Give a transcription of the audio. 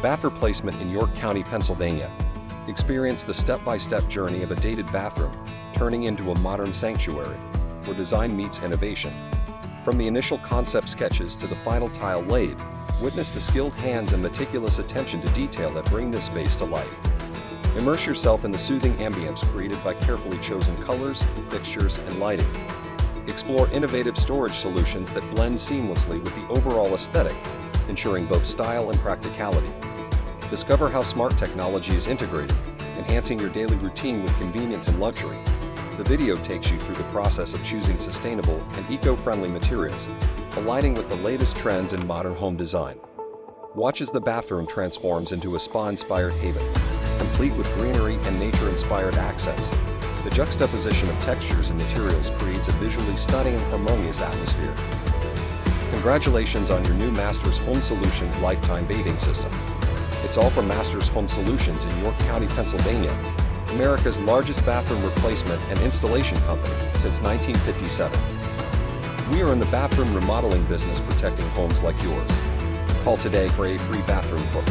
Bath replacement in York County, Pennsylvania. Experience the step-by-step journey of a dated bathroom, turning into a modern sanctuary, where design meets innovation. From the initial concept sketches to the final tile laid, witness the skilled hands and meticulous attention to detail that bring this space to life. Immerse yourself in the soothing ambience created by carefully chosen colors, fixtures, and lighting. Explore innovative storage solutions that blend seamlessly with the overall aesthetic, ensuring both style and practicality. Discover how smart technology is integrated, enhancing your daily routine with convenience and luxury. The video takes you through the process of choosing sustainable and eco-friendly materials, aligning with the latest trends in modern home design. Watch as the bathroom transforms into a spa-inspired haven, complete with greenery and nature-inspired accents. The juxtaposition of textures and materials creates a visually stunning and harmonious atmosphere. Congratulations on your new Masters Home Solutions Lifetime Bathing System. It's all from Masters Home Solutions in York County, Pennsylvania, America's largest bathroom replacement and installation company since 1957. We are in the bathroom remodeling business, protecting homes like yours. Call today for a free bathroom quote.